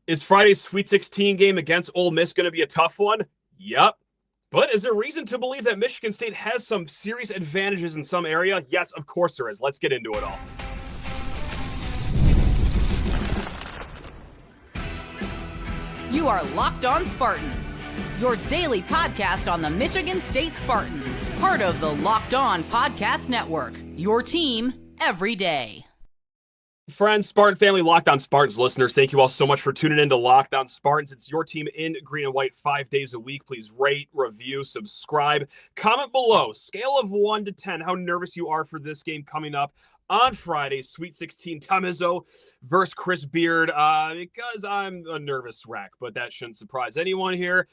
Is Friday's Sweet 16 game against Ole Miss going to be a tough one? Yep. But is there reason to believe that Michigan State has some serious advantages in some area? Yes, of course there is. Let's get into it all. You are Locked On Spartans, your daily podcast on the Michigan State Spartans, part of the Locked On Podcast Network, your team every day. Friends, Spartan family, Locked On Spartans listeners, thank you all so much for tuning in to Locked On Spartans. It's your team in green and white 5 days a week. Please rate, review, subscribe, comment below. Scale of 1 to 10, how nervous you are for this game coming up on Friday, Sweet 16, Tom Izzo versus Chris Beard, because I'm a nervous wreck, but that shouldn't surprise anyone here.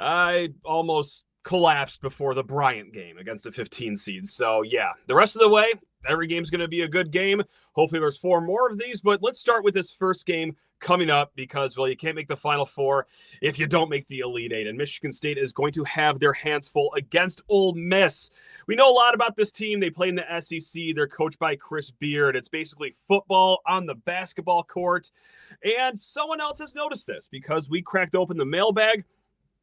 I almost collapsed before the Bryant game against a 15 seed. So yeah, the rest of the way, every game's going to be a good game. Hopefully there's 4 more of these, but let's start with this first game coming up because, well, you can't make the Final Four if you don't make the Elite Eight, and Michigan State is going to have their hands full against Ole Miss. We know a lot about this team. They play in the SEC. They're coached by Chris Beard. It's basically football on the basketball court, and someone else has noticed this because we cracked open the mailbag,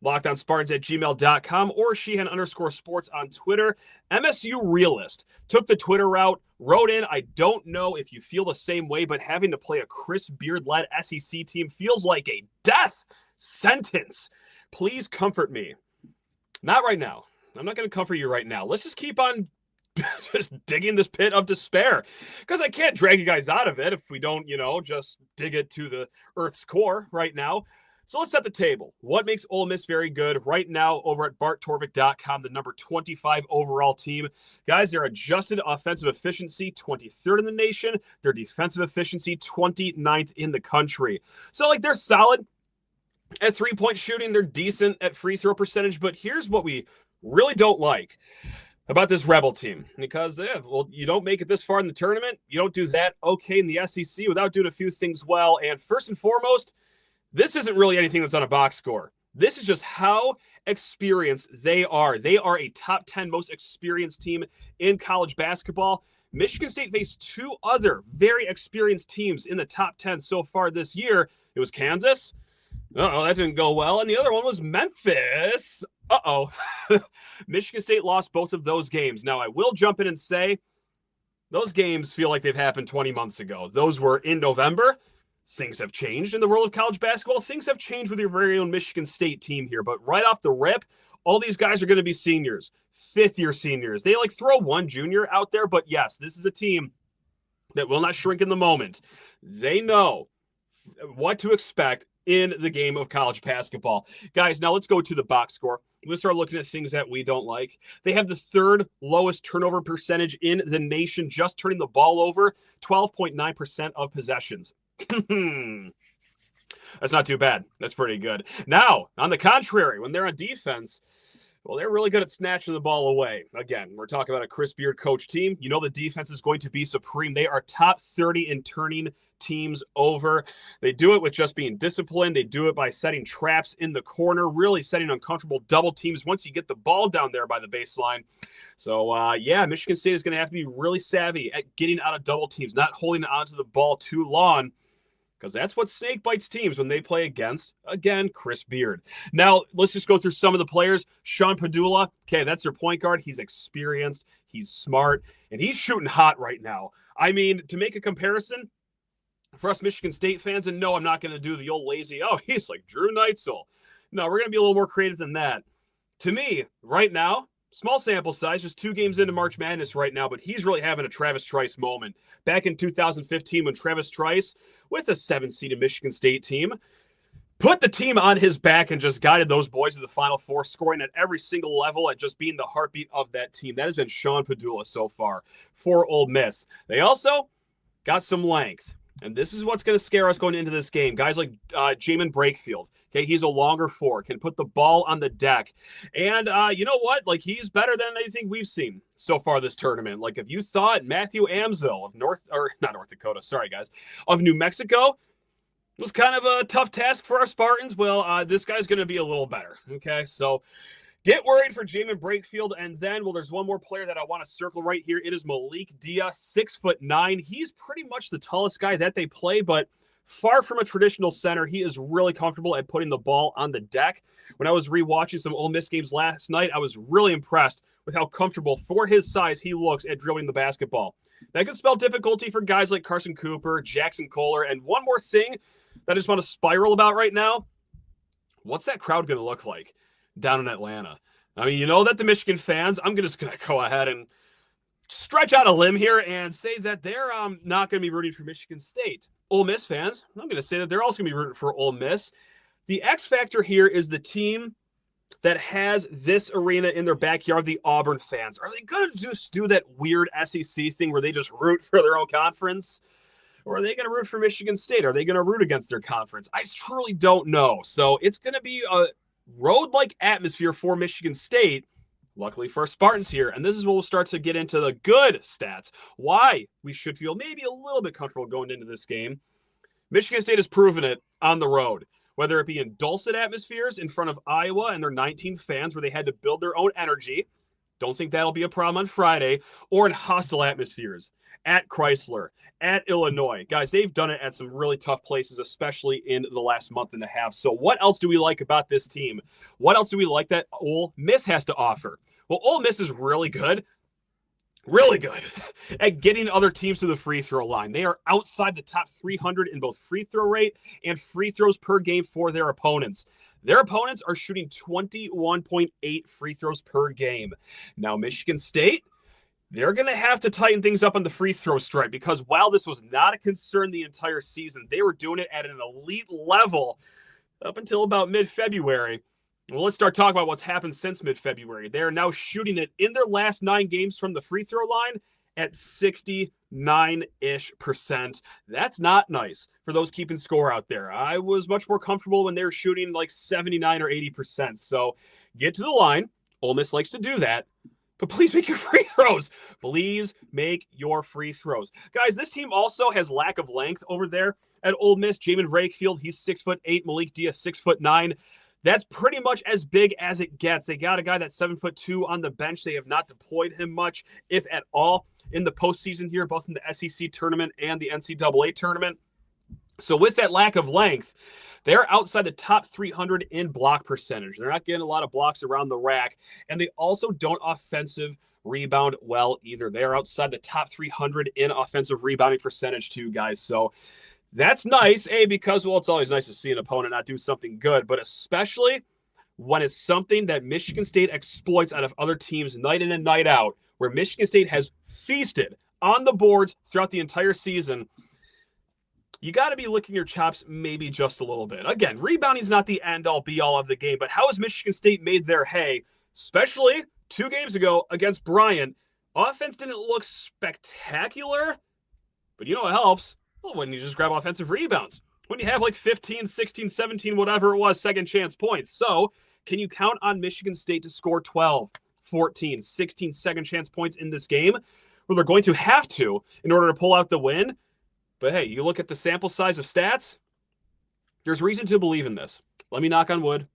LockedOnSpartans@gmail.com or Sheehan_sports on Twitter. MSU Realist took the Twitter route, wrote in, I don't know if you feel the same way, but having to play a Chris Beard-led SEC team feels like a death sentence. Please comfort me. Not right now. I'm not going to comfort you right now. Let's just keep on just digging this pit of despair because I can't drag you guys out of it if we don't, just dig it to the Earth's core right now. So let's set the table. What makes Ole Miss very good right now over at barttorvik.com, the number 25 overall team? Guys, their adjusted offensive efficiency, 23rd in the nation. Their defensive efficiency, 29th in the country. So, they're solid at three-point shooting. They're decent at free throw percentage. But here's what we really don't like about this Rebel team. Because, you don't make it this far in the tournament. You don't do that okay in the SEC without doing a few things well. And first and foremost, this isn't really anything that's on a box score. This is just how experienced they are. They are a top 10 most experienced team in college basketball. Michigan State faced 2 other very experienced teams in the top 10 so far this year. It was Kansas. That didn't go well. And the other one was Memphis. Michigan State lost both of those games. Now, I will jump in and say those games feel like they've happened 20 months ago. Those were in November. Things have changed in the world of college basketball. Things have changed with your very own Michigan State team here. But right off the rip, all these guys are going to be seniors, fifth-year seniors. They throw one junior out there. But yes, this is a team that will not shrink in the moment. They know what to expect in the game of college basketball. Guys, now let's go to the box score. Let's start looking at things that we don't like. They have the 3rd lowest turnover percentage in the nation, just turning the ball over, 12.9% of possessions. That's not too bad. That's pretty good. Now, on the contrary, when they're on defense, well, they're really good at snatching the ball away. Again, we're talking about a Chris Beard coach team. You know the defense is going to be supreme. They are top 30 in turning teams over. They do it with just being disciplined. They do it by setting traps in the corner, really setting uncomfortable double teams once you get the ball down there by the baseline. So, Michigan State is going to have to be really savvy at getting out of double teams, not holding onto the ball too long, because that's what snake bites teams when they play against, again, Chris Beard. Now, let's just go through some of the players. Sean Padula, okay, that's their point guard. He's experienced, he's smart, and he's shooting hot right now. I mean, to make a comparison, for us Michigan State fans, and no, I'm not going to do the old lazy, he's like Drew Neitzel. No, we're going to be a little more creative than that. To me, right now, small sample size, just 2 games into March Madness right now, but he's really having a Travis Trice moment. Back in 2015 when Travis Trice, with a 7-seeded Michigan State team, put the team on his back and just guided those boys to the Final Four, scoring at every single level at just being the heartbeat of that team. That has been Sean Padula so far for Ole Miss. They also got some length. And this is what's going to scare us going into this game. Guys like Jamin Brakefield. Okay, he's a longer 4, can put the ball on the deck. And you know what? He's better than anything we've seen so far this tournament. If you thought Matthew Amzil of New Mexico was kind of a tough task for our Spartans, well, this guy's going to be a little better. Okay, so get worried for Jamin Brakefield. And then, there's one more player that I want to circle right here. It is Malik Dia, 6'9". He's pretty much the tallest guy that they play, but Far from a traditional center, he is really comfortable at putting the ball on the deck. When I was rewatching some Ole Miss games last night, I was really impressed with how comfortable, for his size, he looks at dribbling the basketball. That could spell difficulty for guys like Carson Cooper, Jackson Kohler, and one more thing that I just want to spiral about right now. What's that crowd going to look like down in Atlanta? I mean, you know that the Michigan fans, I'm just going to go ahead and stretch out a limb here and say that they're not going to be rooting for Michigan State. Ole Miss fans, I'm going to say that they're also going to be rooting for Ole Miss. The X factor here is the team that has this arena in their backyard, the Auburn fans. Are they going to just do that weird SEC thing where they just root for their own conference? Or are they going to root for Michigan State? Are they going to root against their conference? I truly don't know. So it's going to be a road-like atmosphere for Michigan State. Luckily for Spartans here, and this is where we'll start to get into the good stats. Why we should feel maybe a little bit comfortable going into this game. Michigan State has proven it on the road, whether it be in dulcet atmospheres in front of Iowa and their 19 fans where they had to build their own energy. Don't think that'll be a problem on Friday, or in hostile atmospheres at Chrysler, at Illinois. Guys, they've done it at some really tough places, especially in the last month and a half. So what else do we like about this team? What else do we like that Ole Miss has to offer? Well, Ole Miss is really good at getting other teams to the free throw line. They are outside the top 300 in both free throw rate and free throws per game for their opponents. Their opponents are shooting 21.8 free throws per game. Now, Michigan State, they're going to have to tighten things up on the free throw strike because while this was not a concern the entire season, they were doing it at an elite level up until about mid-February. Well, let's start talking about what's happened since mid-February. They are now shooting it in their last 9 games from the free throw line at 69-ish%. That's not nice for those keeping score out there. I was much more comfortable when they were shooting like 79 or 80%. So get to the line. Ole Miss likes to do that. But please make your free throws. Please make your free throws. Guys, this team also has lack of length over there at Ole Miss. Jamin Rakefield, he's 6'8". Malik Diaz, 6'9". That's pretty much as big as it gets. They got a guy that's 7'2" on the bench. They have not deployed him much, if at all, in the postseason here, both in the SEC tournament and the NCAA tournament. So with that lack of length, they're outside the top 300 in block percentage. They're not getting a lot of blocks around the rack, and they also don't offensive rebound well either. They are outside the top 300 in offensive rebounding percentage too, guys. So that's nice, because, well, it's always nice to see an opponent not do something good, but especially when it's something that Michigan State exploits out of other teams night in and night out, where Michigan State has feasted on the boards throughout the entire season. You got to be licking your chops maybe just a little bit. Again, rebounding is not the end-all, be-all of the game, but how has Michigan State made their hay, especially 2 games ago against Bryant? Offense didn't look spectacular, but you know what helps? Well, when you just grab offensive rebounds. When you have like 15, 16, 17, whatever it was, second chance points. So can you count on Michigan State to score 12, 14, 16 second chance points in this game? Well, they're going to have to in order to pull out the win. But hey, you look at the sample size of stats, there's reason to believe in this. Let me knock on wood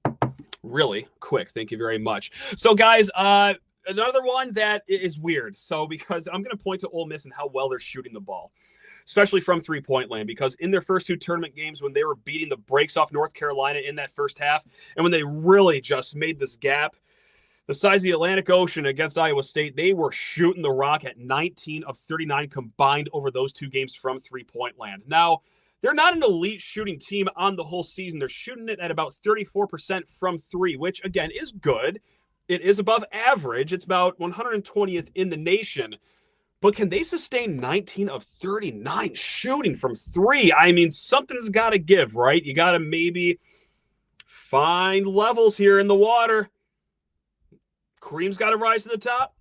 really quick. Thank you very much. So guys, another one that is weird. So because I'm going to point to Ole Miss and how well they're shooting the ball, especially from three-point land, because in their first 2 tournament games when they were beating the brakes off North Carolina in that first half, and when they really just made this gap the size of the Atlantic Ocean against Iowa State, they were shooting the rock at 19 of 39 combined over those 2 games from three-point land. Now, they're not an elite shooting team on the whole season. They're shooting it at about 34% from 3, which, again, is good. It is above average. It's about 120th in the nation. But can they sustain 19 of 39 shooting from 3? I mean, something's got to give, right? You got to maybe find levels here in the water. Cream's got to rise to the top.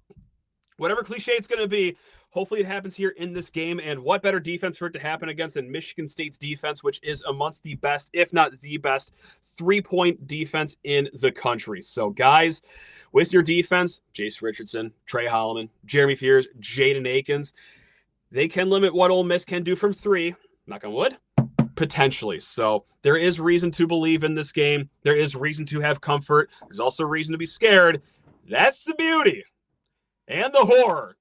Whatever cliche it's going to be, hopefully it happens here in this game. And what better defense for it to happen against than Michigan State's defense, which is amongst the best, if not the best, 3-point defense in the country. So, guys, with your defense, Jase Richardson, Tre Holloman, Jeremy Fears, Jaden Akins, they can limit what Ole Miss can do from 3. Knock on wood. Potentially. So there is reason to believe in this game. There is reason to have comfort. There's also reason to be scared. That's the beauty and the horror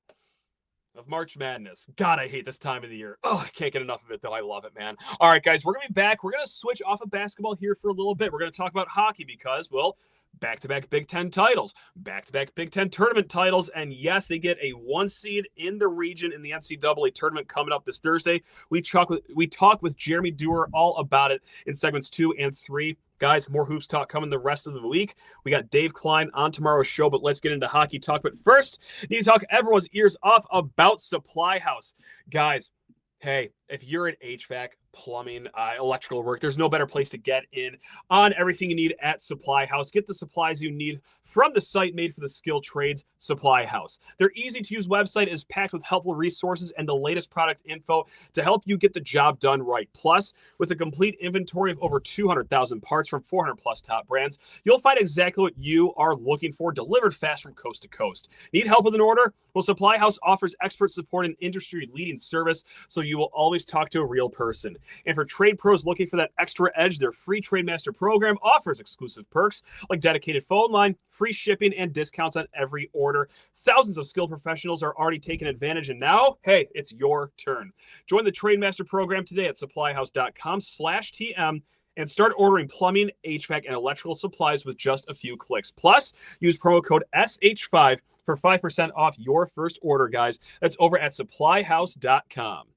of March Madness. God, I hate this time of the year. Oh, I can't get enough of it, though. I love it, man. All right, guys, we're going to be back. We're going to switch off of basketball here for a little bit. We're going to talk about hockey because, well, back-to-back Big Ten titles, back-to-back Big Ten tournament titles, and yes, they get a 1 seed in the region in the NCAA tournament coming up this Thursday. We talk with Jeremy Dewar all about it in segments 2 and 3. Guys, more hoops talk coming the rest of the week. We got Dave Klein on tomorrow's show, but let's get into hockey talk. But first, need to talk everyone's ears off about Supply House. Guys, hey, if you're in HVAC, plumbing, electrical work, there's no better place to get in on everything you need at Supply House. Get the supplies you need from the site made for the skilled trades, Supply House. Their easy-to-use website is packed with helpful resources and the latest product info to help you get the job done right. Plus, with a complete inventory of over 200,000 parts from 400-plus top brands, you'll find exactly what you are looking for delivered fast from coast to coast. Need help with an order? Well, Supply House offers expert support and industry-leading service, so you will always talk to a real person. And for trade pros looking for that extra edge, their free Trade Master program offers exclusive perks like dedicated phone line, free shipping, and discounts on every order. Thousands of skilled professionals are already taking advantage, and now, hey, it's your turn. Join the Trade Master program today at supplyhouse.com/TM and start ordering plumbing, HVAC, and electrical supplies with just a few clicks. Plus, use promo code SH5 for 5% off your first order, guys. That's over at supplyhouse.com.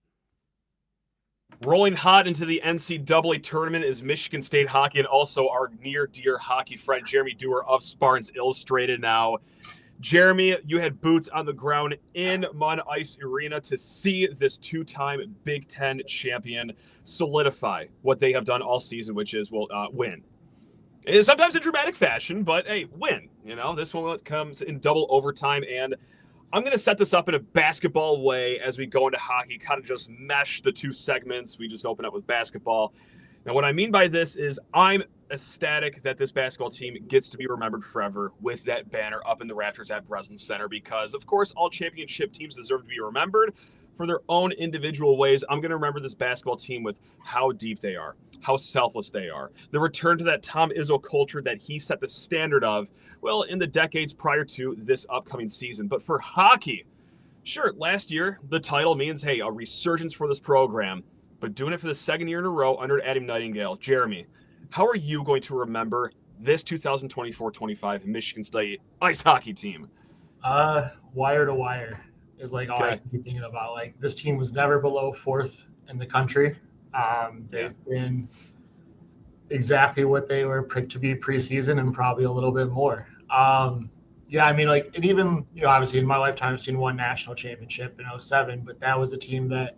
Rolling hot into the NCAA tournament is Michigan State hockey and also our near-dear hockey friend, Jeremy Dewar of Spartans Illustrated. Now, Jeremy, you had boots on the ground in Mun Ice Arena to see this two-time Big Ten champion solidify what they have done all season, which is, win. It is sometimes in dramatic fashion, but, hey, win. You know, this one comes in double overtime, and I'm going to set this up in a basketball way as we go into hockey, kind of just mesh the two segments. We just open up with basketball. Now, what I mean by this is I'm ecstatic that this basketball team gets to be remembered forever with that banner up in the rafters at Breslin Center because, of course, all championship teams deserve to be remembered for their own individual ways. I'm going to remember this basketball team with how deep they are, how selfless they are, the return to that Tom Izzo culture that he set the standard of, well, in the decades prior to this upcoming season. But for hockey, sure, last year, the title means, hey, a resurgence for this program, but doing it for the second year in a row under Adam Nightingale. Jeremy, how are you going to remember this 2024-25 Michigan State ice hockey team? Wire to wire is like all I can be thinking about. Like, this team was never below fourth in the country. They've been exactly what they were picked to be preseason and probably a little bit more. I mean, like, and even, you know, obviously in my lifetime, I've seen one national championship in 2007, but that was a team that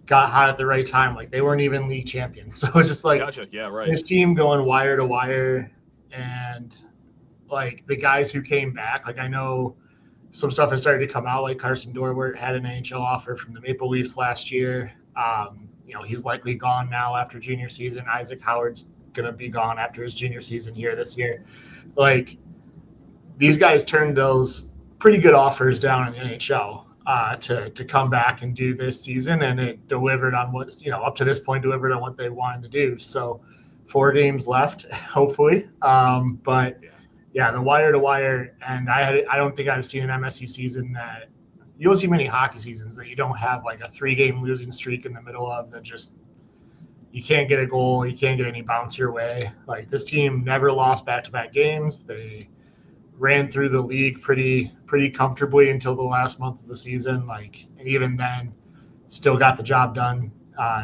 got hot at the right time. Like, they weren't even league champions. So it's just like, gotcha. Yeah, right. This team going wire to wire, and like the guys who came back, like I know some stuff has started to come out, like Carson Dorwart had an NHL offer from the Maple Leafs last year. You know, he's likely gone now after junior season. Isaac Howard's going to be gone after his junior season here this year. Like, these guys turned those pretty good offers down in the NHL to come back and do this season, and it delivered on what, you know, up to this point delivered on what they wanted to do. So 4 games left, hopefully. But yeah, the wire to wire, and I don't think I've seen an MSU season that you don't see many hockey seasons that you don't have like a 3-game losing streak in the middle of that just you can't get a goal, you can't get any bounce your way. Like, this team never lost back-to-back games. They ran through the league pretty comfortably until the last month of the season. Like, and even then, still got the job done.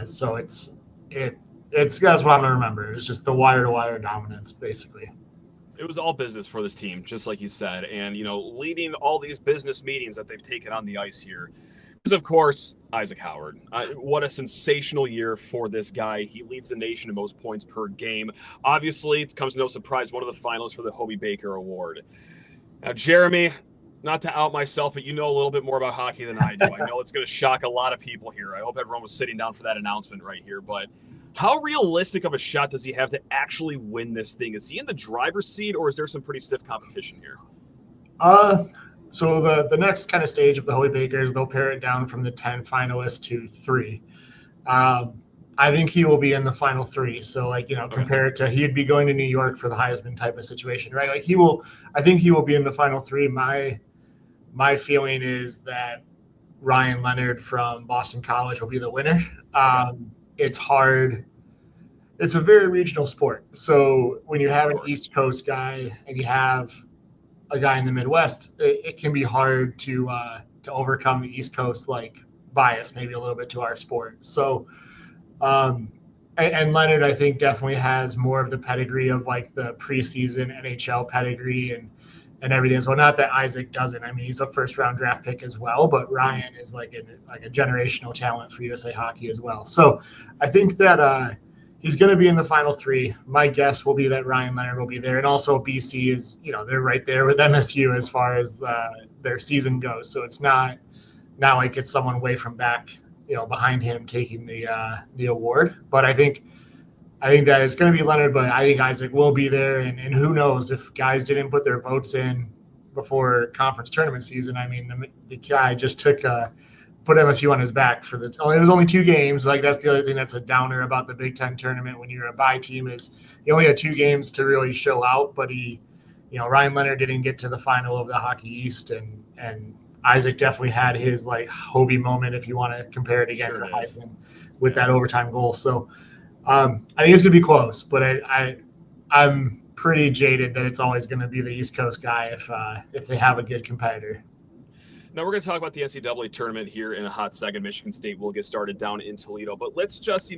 So it's that's what I'm gonna remember. It's just the wire to wire dominance, basically. It was all business for this team, just like you said. And, you know, leading all these business meetings that they've taken on the ice here is, of course, Isaac Howard. What a sensational year for this guy. He leads the nation in most points per game. Obviously, it comes to no surprise, one of the finalists for the Hobey Baker Award. Now, Jeremy, not to out myself, but you know a little bit more about hockey than I do. I know it's going to shock a lot of people here. I hope everyone was sitting down for that announcement right here. But how realistic of a shot does he have to actually win this thing? Is he in the driver's seat, or is there some pretty stiff competition here? So the next kind of stage of the Hobey Baker is they'll pare it down from the 10 finalists to 3. I think he will be in the final 3. So, like, you know, compare it to, he'd be going to New York for the Heisman type of situation, right? Like, I think he will be in the final 3. My feeling is that Ryan Leonard from Boston College will be the winner. It's hard. It's a very regional sport. So when you have an East Coast guy and you have a guy in the Midwest, it can be hard to overcome the East Coast like bias, maybe a little bit to our sport. So, and Leonard, I think, definitely has more of the pedigree of like the preseason NHL pedigree and everything. So not that Isaac doesn't. I mean, he's a first-round draft pick as well, but Ryan is like a generational talent for USA Hockey as well. So I think that he's going to be in the final three. My guess will be that Ryan Leonard will be there. And also BC is, they're right there with MSU as far as their season goes. So it's not like it's someone way from back, behind him taking the award. But I think that it's going to be Leonard, but I think Isaac will be there. And who knows if guys didn't put their votes in before conference tournament season. I mean, the guy just put MSU on his back it was only 2 games. Like, that's the other thing that's a downer about the Big Ten tournament when you're a bye team is he only had 2 games to really show out, but Ryan Leonard didn't get to the final of the Hockey East, and Isaac definitely had his like Hobey moment, if you want to compare it again to Heisman with that overtime goal. So I think it's going to be close, but I'm pretty jaded that it's always going to be the East Coast guy if they have a good competitor. Now, we're going to talk about the NCAA tournament here in a hot second. Michigan State will get started down in Toledo. But let's just,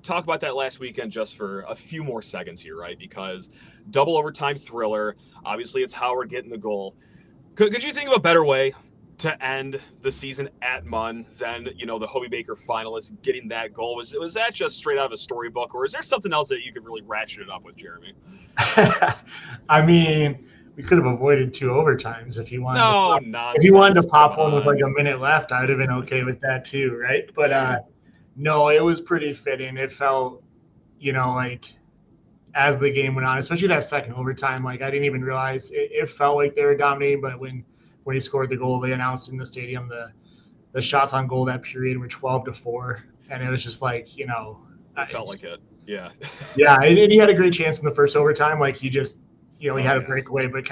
talk about that last weekend just for a few more seconds here, right? Because double overtime thriller. Obviously, it's Howard getting the goal. Could you think of a better way to end the season at Munn than, the Hobey Baker finalist getting that goal? Was that just straight out of a storybook, or is there something else that you could really ratchet it up with, Jeremy? I mean, we could have avoided 2 overtimes if you wanted. If you wanted to pop one with like a minute left, I would have been okay with that too, right? But no, it was pretty fitting. It felt, like as the game went on, especially that second overtime, like I didn't even realize it felt like they were dominating. But when he scored the goal, they announced in the stadium the shots on goal that period were 12-4, and it was just like it felt like it, yeah. Yeah, and he had a great chance in the first overtime. Like he just. He had a breakaway, but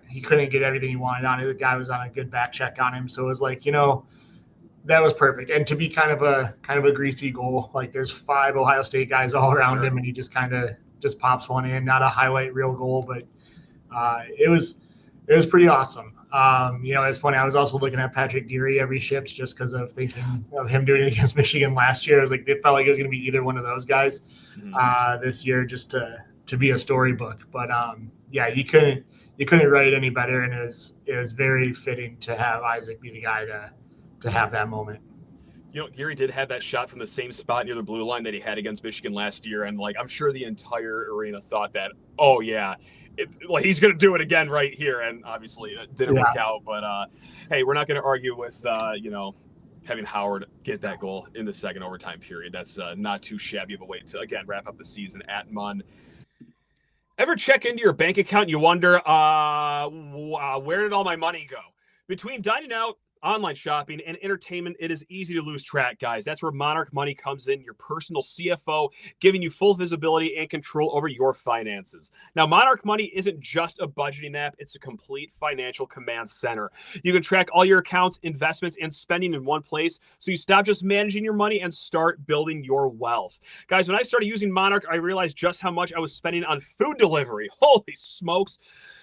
he couldn't get everything he wanted on it. The guy was on a good back check on him. So it was like, that was perfect. And to be kind of a greasy goal, like there's 5 Ohio State guys all around him and he just just pops one in, not a highlight reel goal, but it was pretty awesome. It's funny. I was also looking at Patrick Geary every shift just because of thinking of him doing it against Michigan last year. It felt like it was going to be either one of those guys this year just to be a storybook. But yeah, you couldn't write it any better, and it was very fitting to have Isaac be the guy to have that moment. Geary did have that shot from the same spot near the blue line that he had against Michigan last year, and I'm sure the entire arena thought that, oh yeah, he's going to do it again right here, and obviously it didn't work out. But hey, we're not going to argue with having Howard get that goal in the second overtime period. That's not too shabby of a way to again wrap up the season at Munn. Ever check into your bank account and you wonder, where did all my money go? Between dining out, online shopping, and entertainment, it is easy to lose track, guys. That's where Monarch Money comes in, your personal CFO, giving you full visibility and control over your finances. Now, Monarch Money isn't just a budgeting app. It's a complete financial command center. You can track all your accounts, investments, and spending in one place, so you stop just managing your money and start building your wealth. Guys, when I started using Monarch, I realized just how much I was spending on food delivery. Holy smokes.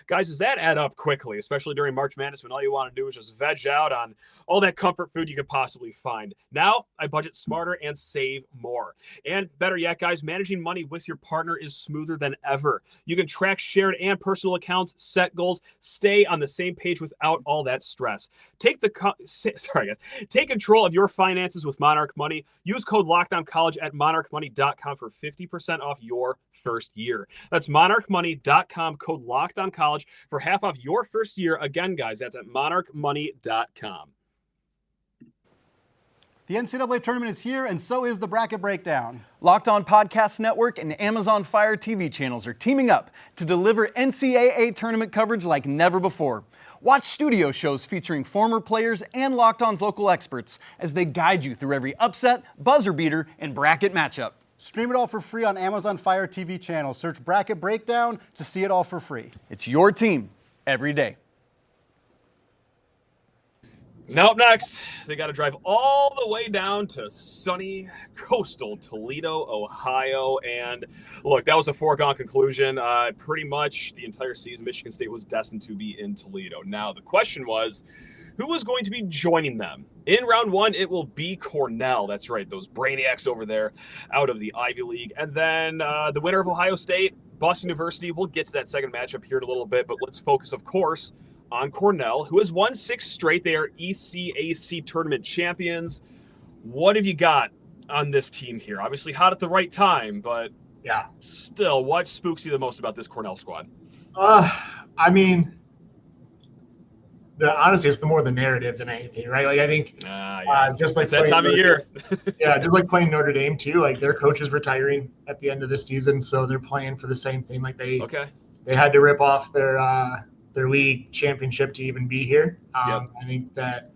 Guys, does that add up quickly, especially during March Madness when all you want to do is just veg out on all that comfort food you could possibly find? Now, I budget smarter and save more. And better yet, guys, managing money with your partner is smoother than ever. You can track shared and personal accounts, set goals, stay on the same page without all that stress. Take control of your finances with Monarch Money. Use code LOCKDOWNCollege at monarchmoney.com for 50% off your first year. That's monarchmoney.com, code LOCKDOWNCollege for half off your first year. Again, guys, that's at monarchmoney.com. The NCAA tournament is here, and so is the Bracket Breakdown. Locked On Podcast Network and Amazon Fire TV channels are teaming up to deliver NCAA tournament coverage like never before. Watch studio shows featuring former players and Locked On's local experts as they guide you through every upset, buzzer beater, and bracket matchup. Stream it all for free on Amazon Fire TV channel. Search Bracket Breakdown to see it all for free. It's your team every day. Now up next, they got to drive all the way down to sunny coastal Toledo, Ohio. And look, that was a foregone conclusion. Pretty much the entire season, Michigan State was destined to be in Toledo. Now, the question was, who was going to be joining them? In round one, it will be Cornell. That's right, those brainiacs over there out of the Ivy League. And then the winner of Ohio State, Boston University. We'll get to that second matchup here in a little bit, but let's focus, of course, on Cornell, who has won 6 straight. They are ECAC tournament champions. What have you got on this team here? Obviously hot at the right time, but yeah, still, what spooks you the most about this Cornell squad? I mean, honestly, it's more the narrative than anything, right? Like, I think just like it's that time of year. Yeah, just like playing Notre Dame too. Like, their coach is retiring at the end of the season, so they're playing for the same thing. Like, they had to rip off their league championship to even be here. I think that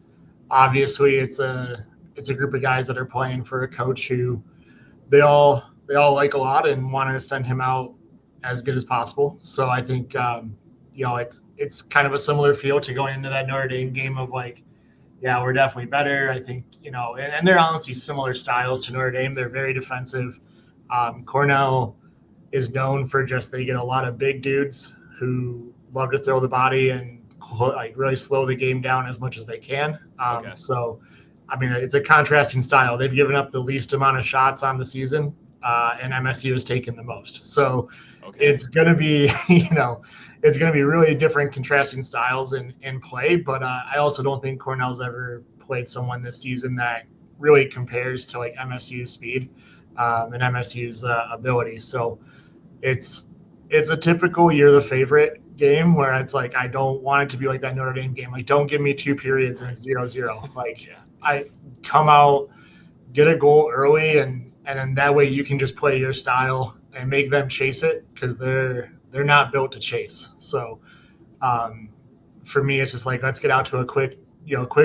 obviously it's a group of guys that are playing for a coach who they all like a lot and want to send him out as good as possible. So I think it's kind of a similar feel to going into that Notre Dame game of like, yeah, we're definitely better. I think, and they're honestly similar styles to Notre Dame. They're very defensive. Cornell is known for they get a lot of big dudes who love to throw the body and like really slow the game down as much as they can. So, I mean, it's a contrasting style. They've given up the least amount of shots on the season, and MSU has taken the most. So it's going to be, it's going to be really different contrasting styles in play. But I also don't think Cornell's ever played someone this season that really compares to like MSU's speed and MSU's ability. So it's a typical you're the favorite game where it's like, I don't want it to be like that Notre Dame game. Like, don't give me 2 periods and it's 0-0. Like, I come out, get a goal early, and then that way you can just play your style and make them chase it, because they're not built to chase. So for me, it's just like, let's get out to a quick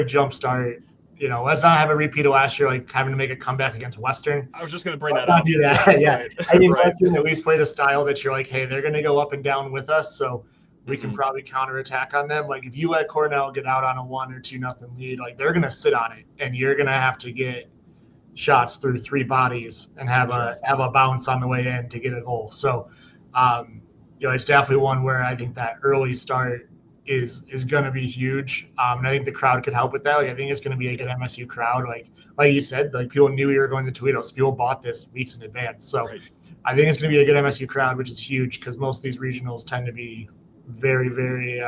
jump start. Let's not have a repeat of last year, like having to make a comeback against Western. I was just going to bring that up. up. Do that. Yeah. Right. I mean, Western at least played a style that you're like, hey, they're going to go up and down with us, so we can probably counterattack on them. Like, if you let Cornell get out on a 1 or 2-0 lead, like, they're going to sit on it, and you're going to have to get shots through 3 bodies and have a bounce on the way in to get a goal. So, it's definitely one where I think that early start is going to be huge. And I think the crowd could help with that. Like, I think it's going to be a good MSU crowd. Like you said, like, people knew we were going to Toledo, so people bought this weeks in advance. So I think it's going to be a good MSU crowd, which is huge, because most of these regionals tend to be very, very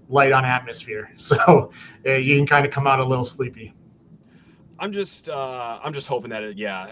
light on atmosphere. So you can kind of come out a little sleepy. I'm just hoping that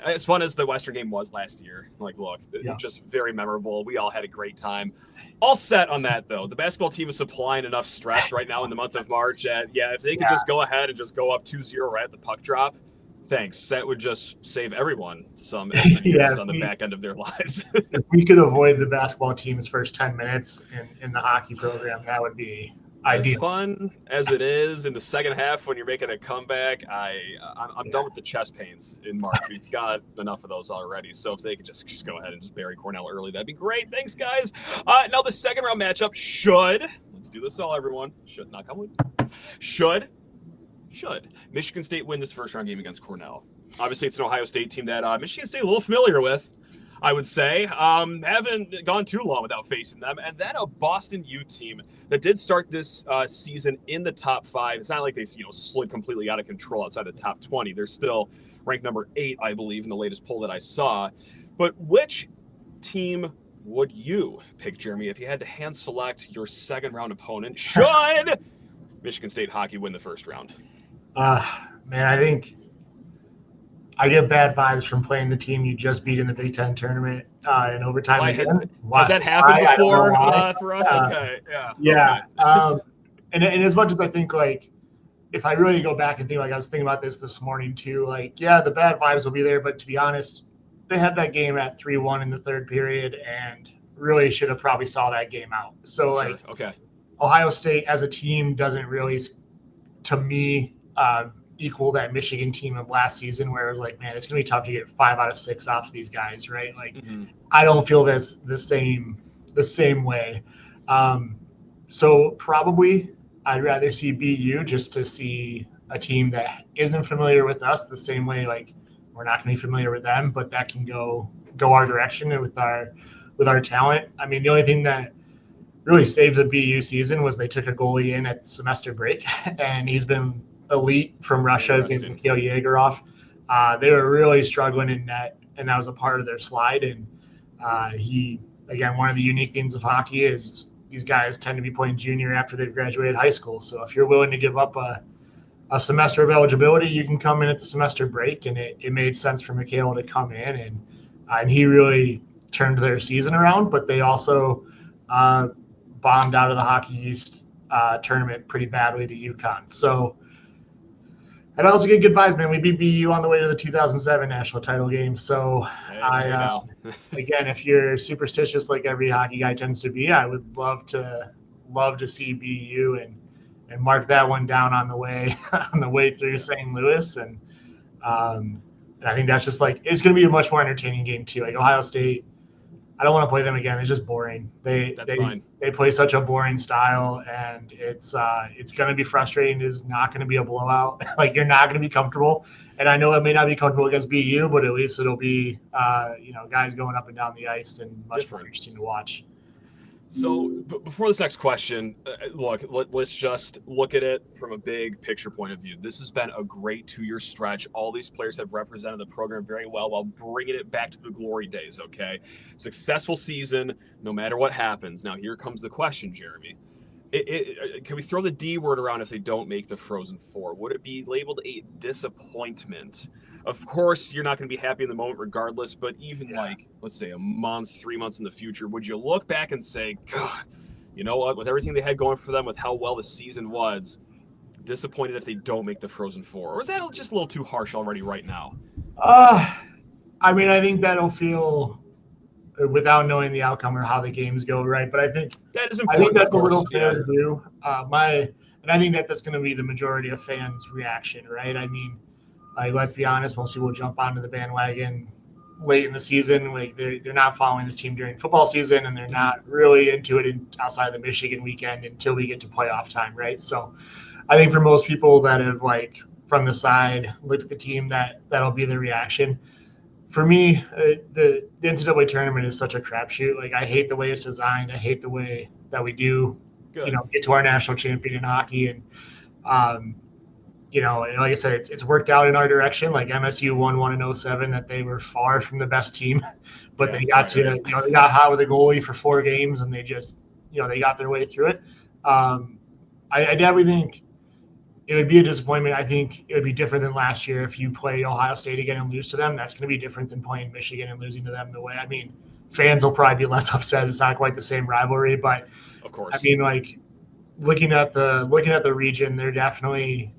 as fun as the Western game was last year, like, look, just very memorable. We all had a great time. All set on that, though. The basketball team is supplying enough stress right now in the month of March. And if they could just go ahead and just go up 2-0 right at the puck drop, thanks. That would just save everyone some years on the back end of their lives. If we could avoid the basketball team's first 10 minutes in the hockey program, that would be ideal. As fun as it is in the second half when you're making a comeback, I'm done with the chest pains in March. We've got enough of those already. So if they could just go ahead and just bury Cornell early, that'd be great. Thanks, guys. Now the second round matchup let's do this all, everyone. Should Michigan State win this first round game against Cornell? Obviously, it's an Ohio State team that Michigan State a little familiar with, I would say. Haven't gone too long without facing them. And then a Boston U team that did start this season in the top 5. It's not like they slid completely out of control outside the top 20. They're still ranked number 8, I believe, in the latest poll that I saw. But which team would you pick, Jeremy, if you had to hand select your second round opponent? Should Michigan State hockey win the first round? Man, I think I get bad vibes from playing the team you just beat in the Big Ten tournament in overtime. Has that happened before for us? Okay, yeah. Okay. And as much as I think, like, if I really go back and think, like, I was thinking about this morning too, like, the bad vibes will be there, but to be honest, they had that game at 3-1 in the third period and really should have probably saw that game out. So, Ohio State as a team doesn't really, to me, equal that Michigan team of last season, where it was like, man, it's gonna be tough to get 5 out of 6 off of these guys, right? Like, I don't feel the same way. So probably I'd rather see BU just to see a team that isn't familiar with us the same way, like we're not going to be familiar with them, but that can go our direction and with our talent. I mean, the only thing that really saved the BU season was they took a goalie in at semester break, and he's been elite from Russia. His name's Mikhail Yegorov. They were really struggling in net, and that was a part of their slide. And he, again, one of the unique things of hockey is these guys tend to be playing junior after they've graduated high school. So if you're willing to give up a semester of eligibility, you can come in at the semester break, and it made sense for Mikhail to come in, and he really turned their season around. But they also bombed out of the Hockey East tournament pretty badly to UConn. So I'd also get good vibes, man. We beat BU on the way to the 2007 national title game. So again, if you're superstitious like every hockey guy tends to be, I would love to see BU and mark that one down on the way through St. Louis. And I think that's just like, it's going to be a much more entertaining game too. Like Ohio State, I don't want to play them again. It's just boring. They play such a boring style, and it's going to be frustrating. It's not going to be a blowout. Like, you're not going to be comfortable. And I know it may not be comfortable against BU, but at least it'll be guys going up and down the ice and much more interesting to watch. So before this next question, let's just look at it from a big picture point of view. This has been a great 2-year stretch. All these players have represented the program very well while bringing it back to the glory days, okay? Successful season, no matter what happens. Now, here comes the question, Jeremy. Can we throw the D word around if they don't make the Frozen Four? Would it be labeled a disappointment? Of course, you're not going to be happy in the moment regardless, but even like, let's say a month, 3 months in the future, would you look back and say, God, you know what, with everything they had going for them, with how well the season was, disappointed if they don't make the Frozen Four? Or is that just a little too harsh already right now? I mean, I think that'll feel without knowing the outcome or how the games go, right? But I think that is important. I think that's a little fair to do. And I think that's going to be the majority of fans' reaction, right? I mean, like, let's be honest, most people jump onto the bandwagon late in the season. Like, they're not following this team during football season, and they're not really into it outside the Michigan weekend until we get to playoff time, right? So I think for most people that have, like, from the side looked at the team, that'll be the reaction. For me, the NCAA tournament is such a crapshoot. Like, I hate the way it's designed. I hate the way that we do, get to our national champion in hockey. And, like I said, it's worked out in our direction. Like, MSU won 1-07, that they were far from the best team, but they got they got hot with a goalie for 4 games, and they just, they got their way through it. I definitely think it would be a disappointment. I think it would be different than last year. If you play Ohio State again and lose to them, that's going to be different than playing Michigan and losing to them the way. I mean, fans will probably be less upset. It's not quite the same rivalry, but of course. I mean, like, looking at the region, they're definitely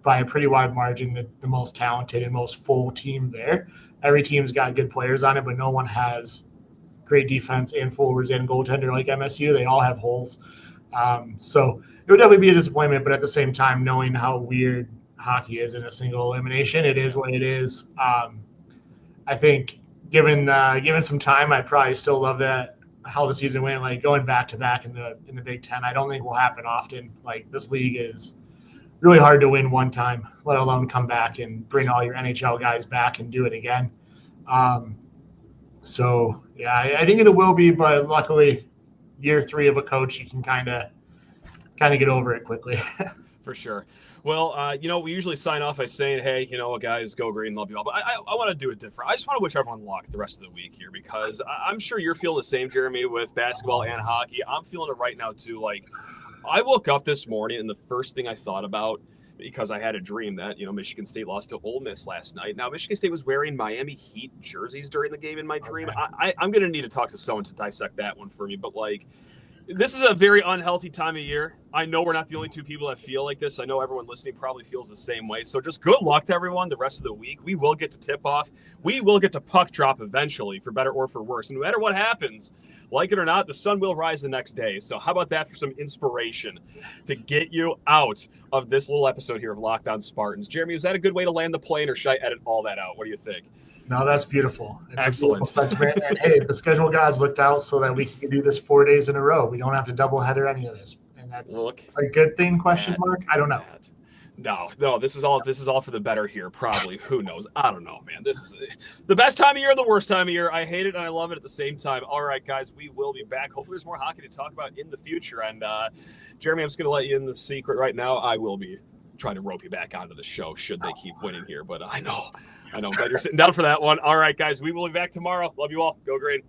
by a pretty wide margin the most talented and most full team there. Every team's got good players on it, but no one has great defense and forwards and goaltender like MSU. They all have holes. So it would definitely be a disappointment, but at the same time, knowing how weird hockey is in a single elimination, it is what it is. I think given some time, I'd probably still love that, how the season went, like going back to back in the Big Ten. I don't think will happen often. Like, this league is really hard to win one time, let alone come back and bring all your NHL guys back and do it again. So yeah, I think it will be, but luckily, year 3 of a coach, you can kind of get over it quickly. For sure. Well, we usually sign off by saying, hey, guys, go green, love you all. But I want to do it different. I just want to wish everyone luck the rest of the week here, because I'm sure you're feeling the same, Jeremy, with basketball and hockey. I'm feeling it right now, too. Like, I woke up this morning, and the first thing I thought about, because I had a dream that, Michigan State lost to Ole Miss last night. Now, Michigan State was wearing Miami Heat jerseys during the game in my dream. Okay. I'm going to need to talk to someone to dissect that one for me. But, like, this is a very unhealthy time of year. I know we're not the only 2 people that feel like this. I know everyone listening probably feels the same way. So just good luck to everyone the rest of the week. We will get to tip off. We will get to puck drop eventually, for better or for worse. And no matter what happens, like it or not, the sun will rise the next day. So how about that for some inspiration to get you out of this little episode here of Locked On Spartans? Jeremy, is that a good way to land the plane, or should I edit all that out? What do you think? No, that's beautiful. It's excellent. A beautiful sentiment. And hey, the schedule gods looked out so that we can do this 4 days in a row. We don't have to double header any of this. And that's Look a good thing? Question mark. I don't know. No, this is all for the better here. Probably. Who knows? I don't know, man. This is the best time of year, the worst time of year. I hate it and I love it at the same time. All right, guys, we will be back. Hopefully there's more hockey to talk about in the future. And Jeremy, I'm just going to let you in the secret right now. I will be trying to rope you back onto the show should they keep winning here. But I know. I'm glad you're sitting down for that one. All right, guys, we will be back tomorrow. Love you all. Go Green.